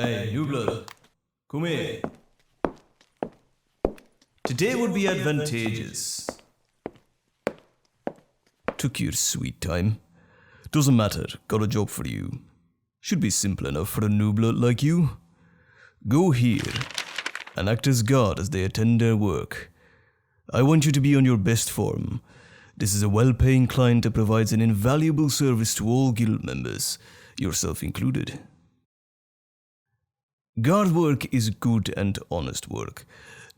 Hey, new blood. Come here. Today would be advantageous. Took your sweet time. Doesn't matter, got a job for you. Should be simple enough for a new blood like you. Go here and act as guard as they attend their work. I want you to be on your best form. This is a well-paying client that provides an invaluable service to all guild members, yourself included. Guard work is good and honest work.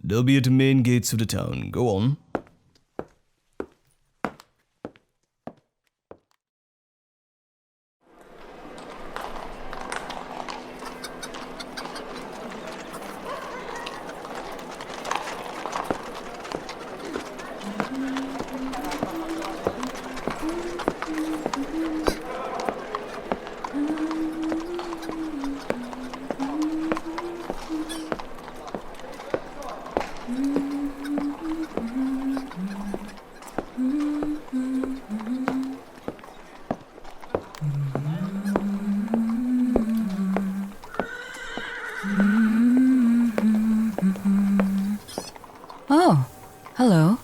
They'll be at the main gates of the town. Go on. Oh, hello.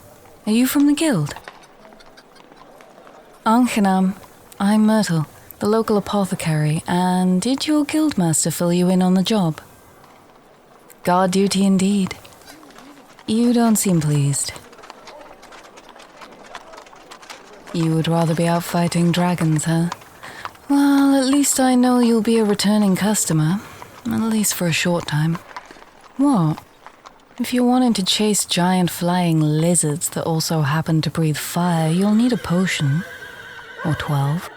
Are you from the guild? Aangenaam. I'm Myrtle, the local apothecary, and did your guildmaster fill you in on the job? Guard duty indeed. You don't seem pleased. You would rather be out fighting dragons, huh? Well, at least I know you'll be a returning customer, at least for a short time. What? If you're wanting to chase giant flying lizards that also happen to breathe fire, you'll need a potion. Or 12.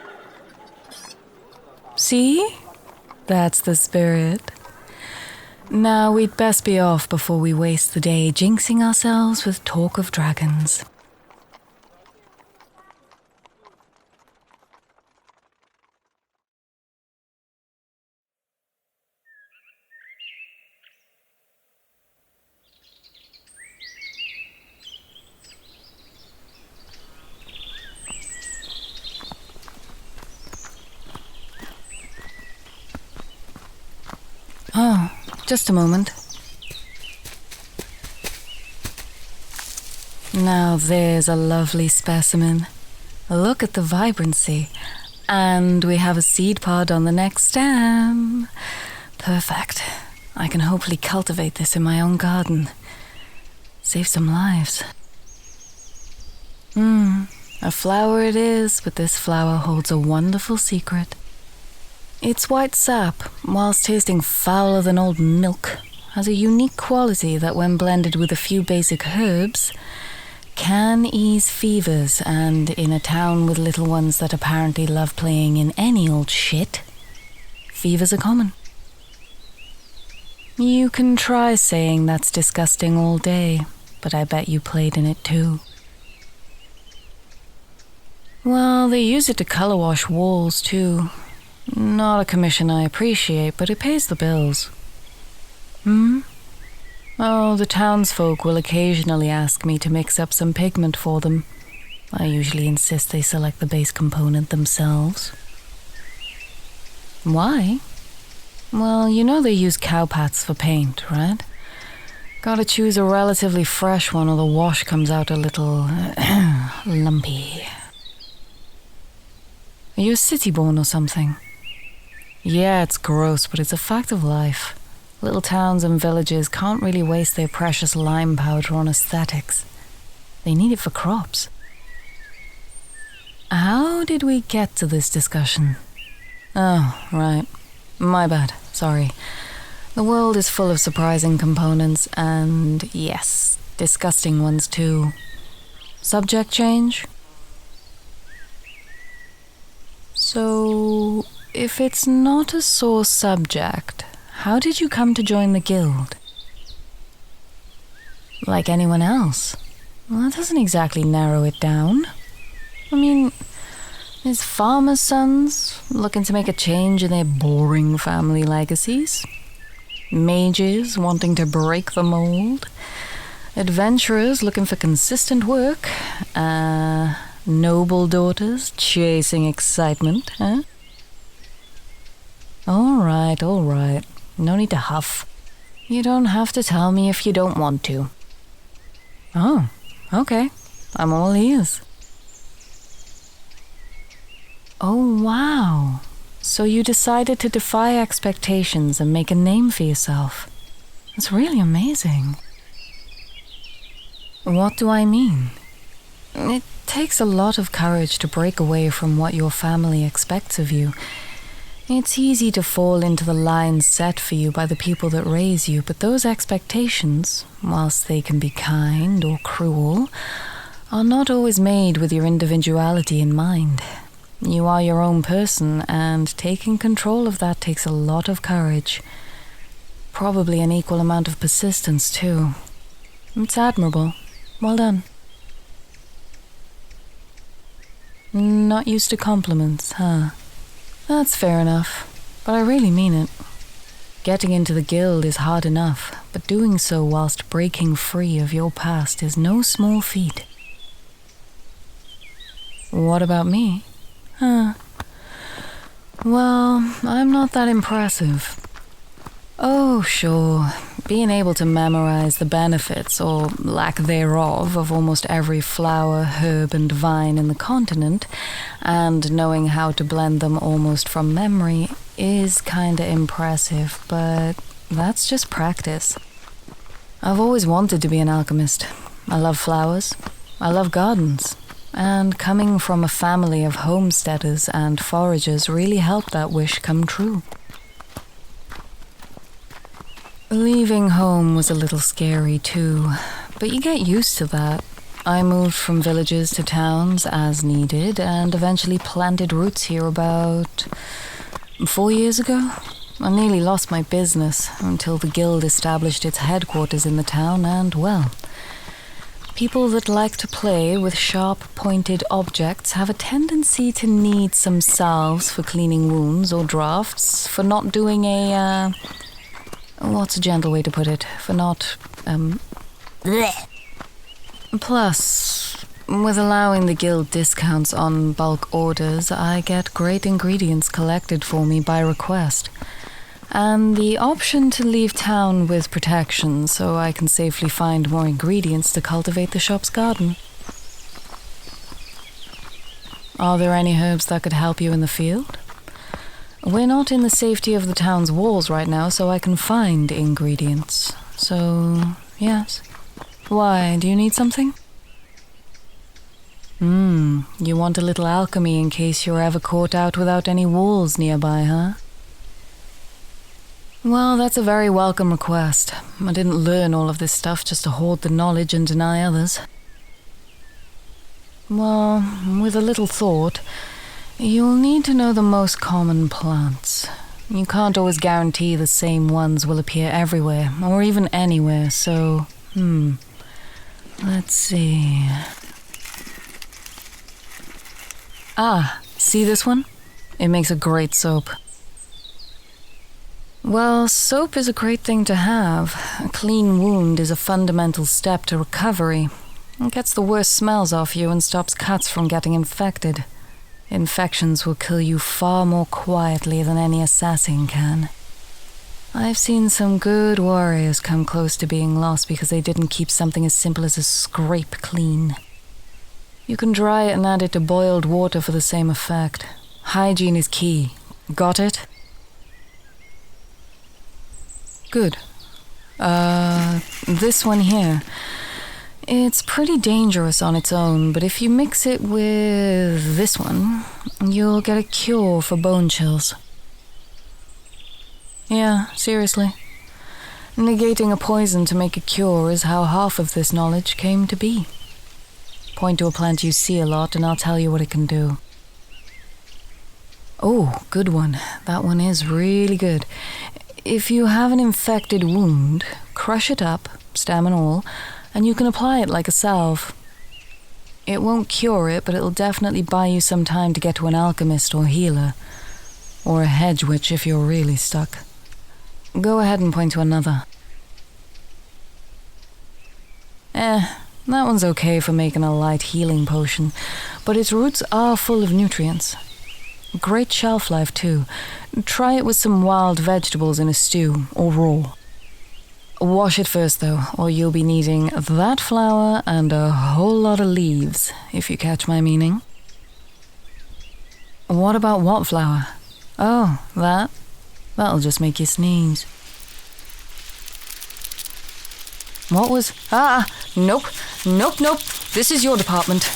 See? That's the spirit. Now we'd best be off before we waste the day jinxing ourselves with talk of dragons. Oh, just a moment. Now there's a lovely specimen. Look at the vibrancy. And we have a seed pod on the next stem. Perfect. I can hopefully cultivate this in my own garden. Save some lives. A flower it is, but this flower holds a wonderful secret. Its white sap, whilst tasting fouler than old milk, has a unique quality that when blended with a few basic herbs, can ease fevers, and in a town with little ones that apparently love playing in any old shit, fevers are common. You can try saying that's disgusting all day, but I bet you played in it too. Well, they use it to color wash walls too. Not a commission I appreciate, but it pays the bills. Oh, the townsfolk will occasionally ask me to mix up some pigment for them. I usually insist they select the base component themselves. Why? Well, you know they use cow pats for paint, right? Gotta choose a relatively fresh one or the wash comes out a little lumpy. Are you a city-born or something? Yeah, it's gross, but it's a fact of life. Little towns and villages can't really waste their precious lime powder on aesthetics. They need it for crops. How did we get to this discussion? Oh, right. My bad. Sorry. The world is full of surprising components and, yes, disgusting ones too. Subject change? So, if it's not a sore subject, how did you come to join the guild? Like anyone else? Well, that doesn't exactly narrow it down. I mean, there's farmers' sons looking to make a change in their boring family legacies. Mages wanting to break the mold. Adventurers looking for consistent work. Noble daughters chasing excitement, huh? All right. No need to huff. You don't have to tell me if you don't want to. Oh, okay. I'm all ears. Oh, wow. So you decided to defy expectations and make a name for yourself. That's really amazing. What do I mean? It takes a lot of courage to break away from what your family expects of you. It's easy to fall into the lines set for you by the people that raise you, but those expectations, whilst they can be kind or cruel, are not always made with your individuality in mind. You are your own person, and taking control of that takes a lot of courage. Probably an equal amount of persistence, too. It's admirable. Well done. Not used to compliments, huh? That's fair enough, but I really mean it. Getting into the guild is hard enough, but doing so whilst breaking free of your past is no small feat. What about me? Huh. Well, I'm not that impressive. Oh, sure. Being able to memorize the benefits, or lack thereof, of almost every flower, herb, and vine in the continent, and knowing how to blend them almost from memory, is kinda impressive, but that's just practice. I've always wanted to be an alchemist. I love flowers. I love gardens. And coming from a family of homesteaders and foragers really helped that wish come true. Leaving home was a little scary too, but you get used to that. I moved from villages to towns as needed and eventually planted roots here about 4 years ago. I nearly lost my business until the guild established its headquarters in the town, and well, people that like to play with sharp-pointed objects have a tendency to need some salves for cleaning wounds or drafts, for not doing what's a gentle way to put it? For not, bleh. Plus, with allowing the guild discounts on bulk orders, I get great ingredients collected for me by request. And the option to leave town with protection so I can safely find more ingredients to cultivate the shop's garden. Are there any herbs that could help you in the field? We're not in the safety of the town's walls right now, so I can find ingredients. So, yes. Why, do you need something? You want a little alchemy in case you're ever caught out without any walls nearby, huh? Well, that's a very welcome request. I didn't learn all of this stuff just to hoard the knowledge and deny others. Well, with a little thought, you'll need to know the most common plants. You can't always guarantee the same ones will appear everywhere, or even anywhere, so, let's see. Ah, see this one? It makes a great soap. Well, soap is a great thing to have. A clean wound is a fundamental step to recovery. It gets the worst smells off you and stops cuts from getting infected. Infections will kill you far more quietly than any assassin can. I've seen some good warriors come close to being lost because they didn't keep something as simple as a scrape clean. You can dry it and add it to boiled water for the same effect. Hygiene is key. Got it? Good. This one here. It's pretty dangerous on its own, but if you mix it with this one, you'll get a cure for bone chills. Yeah, seriously. Negating a poison to make a cure is how half of this knowledge came to be. Point to a plant you see a lot and I'll tell you what it can do. Oh, good one. That one is really good. If you have an infected wound, crush it up, stem and all, and you can apply it like a salve. It won't cure it, but it'll definitely buy you some time to get to an alchemist or healer. Or a hedge witch if you're really stuck. Go ahead and point to another. That one's okay for making a light healing potion, but its roots are full of nutrients. Great shelf life, too. Try it with some wild vegetables in a stew, or raw. Wash it first, though, or you'll be needing that flower and a whole lot of leaves, if you catch my meaning. What about what flower? Oh, that? That'll just make you sneeze. What was... Nope. This is your department.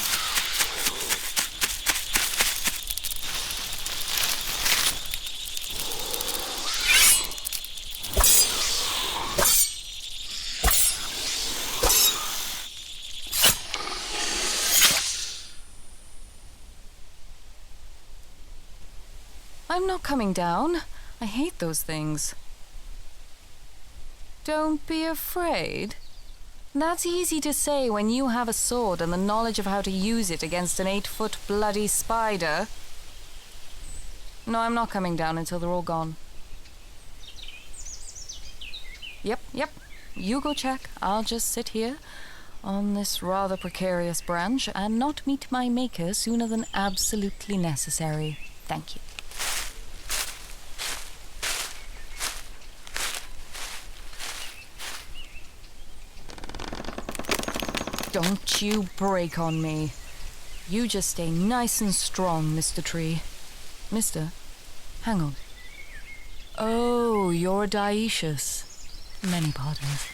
I'm not coming down. I hate those things. Don't be afraid. That's easy to say when you have a sword and the knowledge of how to use it against an 8-foot bloody spider. No, I'm not coming down until they're all gone. Yep. You go check. I'll just sit here on this rather precarious branch and not meet my maker sooner than absolutely necessary. Thank you. Don't you break on me. You just stay nice and strong, Mr. Tree. Mister? Hang on. Oh, you're dioecious. Many pardons.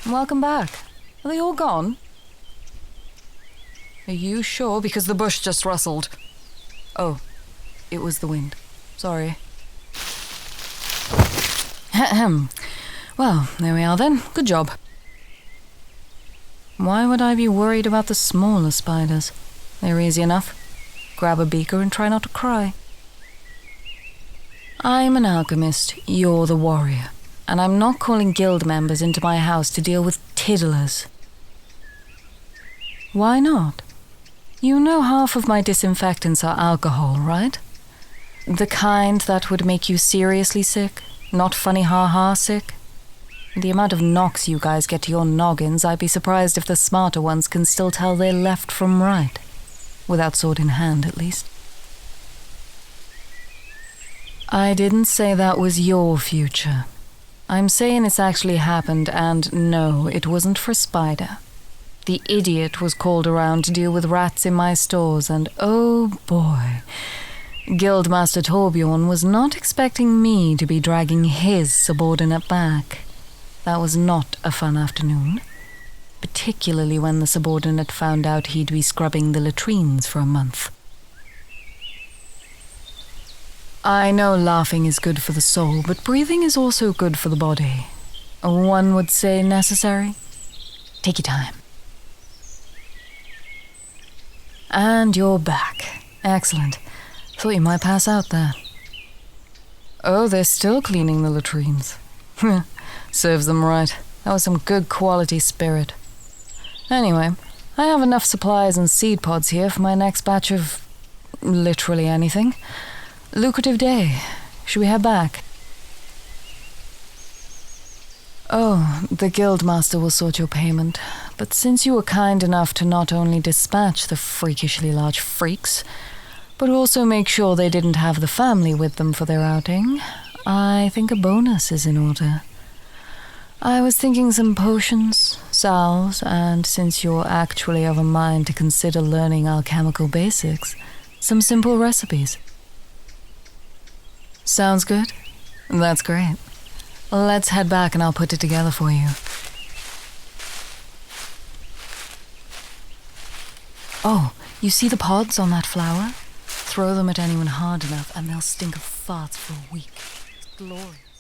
Welcome back. Are they all gone? Are you sure? Because the bush just rustled. Oh, it was the wind. Sorry. Ahem. Well, there we are then. Good job. Why would I be worried about the smaller spiders? They're easy enough. Grab a beaker and try not to cry. I'm an alchemist, you're the warrior, and I'm not calling guild members into my house to deal with tiddlers. Why not? You know half of my disinfectants are alcohol, right? The kind that would make you seriously sick, not funny ha-ha sick. The amount of knocks you guys get to your noggins, I'd be surprised if the smarter ones can still tell their left from right. Without sword in hand, at least. I didn't say that was your future. I'm saying it's actually happened, and no, it wasn't for Spider. The idiot was called around to deal with rats in my stores, and oh boy, Guildmaster Torbjorn was not expecting me to be dragging his subordinate back. That was not a fun afternoon, particularly when the subordinate found out he'd be scrubbing the latrines for a month. I know laughing is good for the soul, but breathing is also good for the body. One would say necessary. Take your time. And you're back. Excellent. Thought you might pass out there. Oh, they're still cleaning the latrines. Serves them right. That was some good quality spirit. Anyway, I have enough supplies and seed pods here for my next batch of literally anything. Lucrative day. Should we head back? Oh, the Guildmaster will sort your payment. But since you were kind enough to not only dispatch the freakishly large freaks, but also make sure they didn't have the family with them for their outing, I think a bonus is in order. I was thinking some potions, salves, and since you're actually of a mind to consider learning alchemical basics, some simple recipes. Sounds good? That's great. Let's head back and I'll put it together for you. Oh, you see the pods on that flower? Throw them at anyone hard enough and they'll stink of farts for a week. It's glorious.